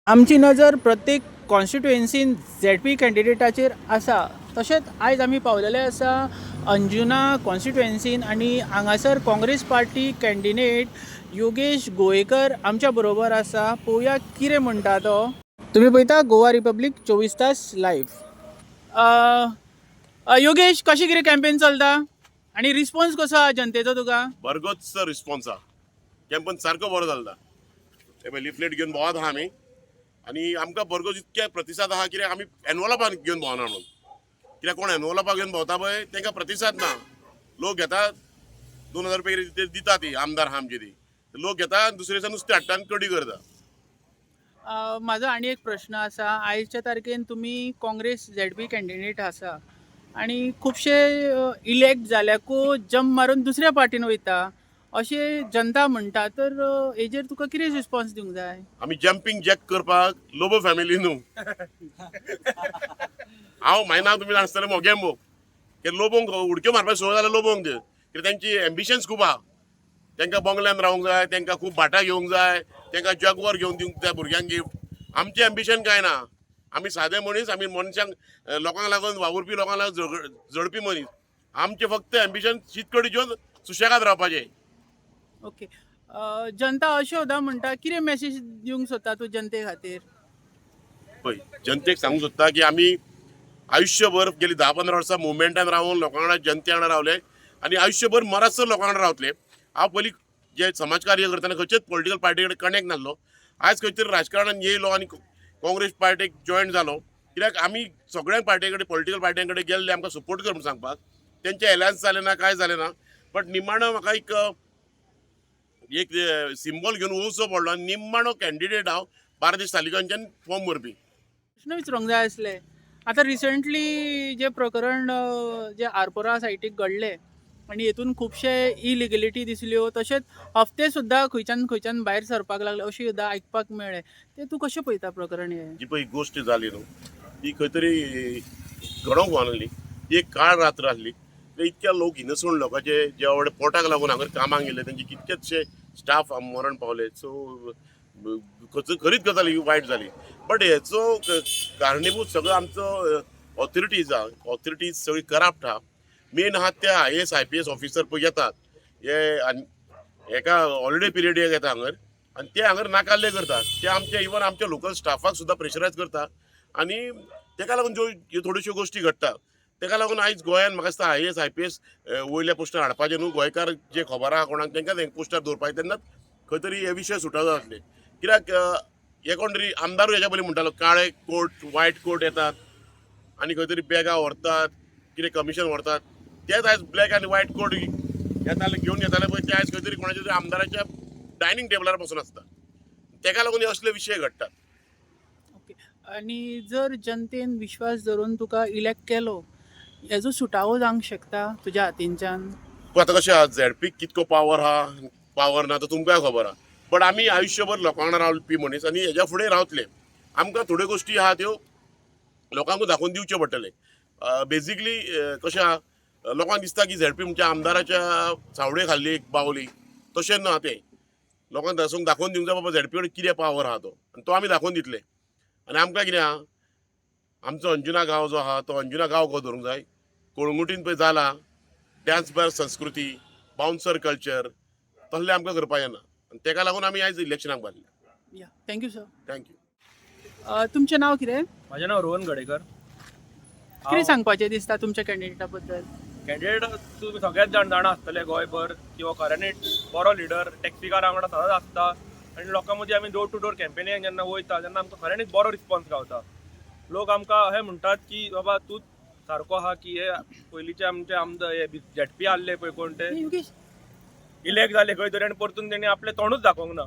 आमची नजर प्रत्येक कॉन्स्टिट्युएन्सीन झेडपी कॅन्डिडेटाचेर आसा. तशेंच आयज आमी पावलेले आसा अंजुना कॉन्स्टिट्युएन्सीन आनी हांगासर काँग्रेस पार्टी कॅन्डिडेट योगेश गोयेकर आमच्या बरोबर आसा. पळोवया कितें म्हणटा तो. तुमी पळयता गोवा रिपब्लीक 24 तास लायव्ह. योगेश, कशी कितें कॅम्पेन चलता आनी रिस्पॉन्स कसो आहा जनतेचो तुका? बरगोच रिस्पॉन्स आहा. कॅम्पन सारको बरो चलता. ते लिफलेट घेवन भोंवत आहा आमी आनी आमकां बरगोच इतके प्रतिसाद आहा कित्याक आमी एनवलपां घेवन भोंवना म्हणून. कित्याक कोण एनवलपां घेवन भोंवता पळय तांकां प्रतिसाद ना. लोक घेता 2000 रुपया दिता ती आमदार आहा आमची ती. लोक घेता दुसरे दिसा नुस्तें हाडटा आनी कडी करता. माझा आणि एक प्रश्न आसा. आयच्या तारखेन तुमी काँग्रेस झेडपी कॅन्डिडेट आसा आणि खुबशे इलेक्ट जाल्याकू जंप मारून दुसऱ्या पार्टीन वयता अशें जनता म्हणटा. तर हेजेर तुका कितें रिस्पॉन्स दिवंक जाय? आमी जम्पींग जॅक करपाक लोबो फॅमिली न्हू. हांव म्हाजें नांव तुमी जाणसतले मोगेंबो. लोबोंक उडक्यो मारपाक सोय जाल्यार लोबोंक दे. कित्याक तांची एम्बिशन्स खूब आहा. तांकां बंगल्यान रावंक जाय, तांकां खूब भाटां घेवंक जाय, तांकां जगवर घेवन दिवंक जाय भुरग्यांक गिफ्ट. आमचें एम्बिशन कांय ना. आमी सादे मनीस, आमी मनशांक लोकांक लागून वावुरपी लोकांक लागून झडपी मनीस. आमचें फक्त एम्बिशन शीतकडी जेवन सुशेगाद रावपाचें. ओके. जनता अशें सुद्दां म्हणटा, कितें मॅसेज दिवंक सोदता तूं जनते खातीर? पळय, जनतेक सांगूंक सोदता की आमी आयुश्यभर गेली 10-15 वर्सां मुवमेंटान रावून लोकां वांगडा जनते वांगडा रावले आनी आयुश्यभर मरासर लोकां वांगडा रावतले. हांव पयलीं जे समाजकार्य करतना खंयचेच पॉलिटिकल पार्टी कडेन कनेक्ट नासलो. आयज खंय तरी राजकारणान येयलो आनी काँग्रेस पार्टीक जॉयन जालो. कित्याक आमी सगळ्या पार्टी कडेन पॉलिटिकल पार्ट्यां कडेन गेल्ले आमकां सपोर्ट कर म्हणून सांगपाक. तेंचे एलायन्स जालें ना, कांय जालें ना. बट निमाणो म्हाका एक सिंबल घेवन वचचो पडलो आनी निमाणो कॅन्डिडेट हांव बार्देश तालुक्यांच्यान फॉर्म भरपी. प्रश्न विचारूंक जाय आसले. आतां रिसंटली जे प्रकरण जे आरपोरा सायटीक घडले आनी हेतून खुबशे इलिगलिटी दिसल्यो, तशेंच हफ्ते सुद्दां खंयच्यान भायर सरपाक लागले अशें सुद्दां आयकपाक मेळ्ळें. ते तूं कशें पळयता प्रकरण हें? जी पळय गोश्ट जाली न्हू, ती खंय तरी घडोवंक वाजली. ती एक काळ रात्र आसली. इतक्या लोक इनोसंट लोकांचे जे आवडे पोटाक लागून हांगर कामाक गेले तांचे कितकेशे स्टाफ मरण पावले. सो खरीच गजाल ही वायट जाली. बट हेचो कारणीभूत सगळो आमचो ऑथॉरिटीज आहा. ऑथॉरिटीज सगळी करप्ट आहा. मेन आहात ते IAS IPS ऑफिसर पळय येतात हे एका हॉलिडे पिरियड येता हांगर आनी ते हांगर नाकाल्ले करतात. ते आमचे इवन आमच्या लोकल स्टाफाक सुद्दां प्रेशरायज करता आनी तेका लागून ज्यो थोड्योश्यो गोश्टी घडटा तेका लागून आयज गोंयांत म्हाका दिसता IAS IPS वयल्या पोस्टार हाडपाचे न्हू. गोंयकार जे खबर आहा कोणाक तांकां पोस्टार दवरपाचे तेन्नाच खंय तरी हे विशय सुटावे जातले. कित्याक हे कोण तरी आमदारूय हेच्या पयलीं म्हणटालो काळे कोट व्हायट कोट येतात आनी खंय तरी बॅगां व्हरतात, कितें कमिशन व्हरतात. तेच आयज ब्लॅक आनी व्हायट कोट येताले घेवन येताले पळय ते आयज खंय तरी कोणाच्या तरी आमदाराच्या डायनींग टेबलार बसून आसता. तेका लागून हे असले विशय घडटात. ओके. आनी जर जनतेन विश्वास धरून तुका इलेक्ट केलो, हेजो सुटावो जावंक शकता तुज्या हातींच्यान? आतां कशें आहा, झेडपीक कितको पावर आहा पावर ना तो तुमकांय खबर आहा. बट आमी आयुश्यभर लोकां वांगडा रावपी मनीस आनी हेज्या फुडें रावतले. आमकां थोड्यो गोश्टी आहा त्यो लोकांकूय दाखोवन दिवच्यो पडटले. बेजिकली कशें आहा, लोकांक दिसता की झेडपी म्हणजे आमदाराच्या चावडे खाल्ली एक बावली. तशें ना तें. लोकांक दाखोवन दिवंक जाय बाबा झेडपी कडेन कितें पावर आहा तो. आनी तो आमी दाखोवन दितले. आनी आमकां कितें आहा, आमचो अंजुना गांव जो आहा तो अंजुना गांव कसो धरूंक जाय. कळंगुटीन पळय जाला डान्स बार संस्कृती, बाउन्सर कल्चर तसलें आमकां करपा येना. आनी तेका लागून आमी आयज इलेक्शनाक बांदल्या. या, थँक्यू सर. थँक्यू. तुमचें नांव कितें? माझे नाव रोहन गडेकर. कितें सांगपाचें दिसता तुमच्या कॅन्डिडेटा बद्दल? कॅन्डिडेट तुम्ही सगळ्यात जाणा आसतले गोंयभर किंवा खऱ्यांनी बरो लिडर टॅक्सीकारां वांगडा सदांच आसता आनी लोकां मदीं आमी डोर टू डोर कॅम्पेनीक जेन्ना वयता तेन्ना आमकां खऱ्यांनीच बरो रिस्पॉन्स गावता. लोक आमकां अशें म्हणटात की बाबा तूं सारको आहा की हे पयलींचे आमचे आमदार हे झेडपी आसले पळय कोण ते योगेश, इलेक्ट जाले खंय तरी आनी परतून तेणी आपलें तोंडूच दाखोवंक ना.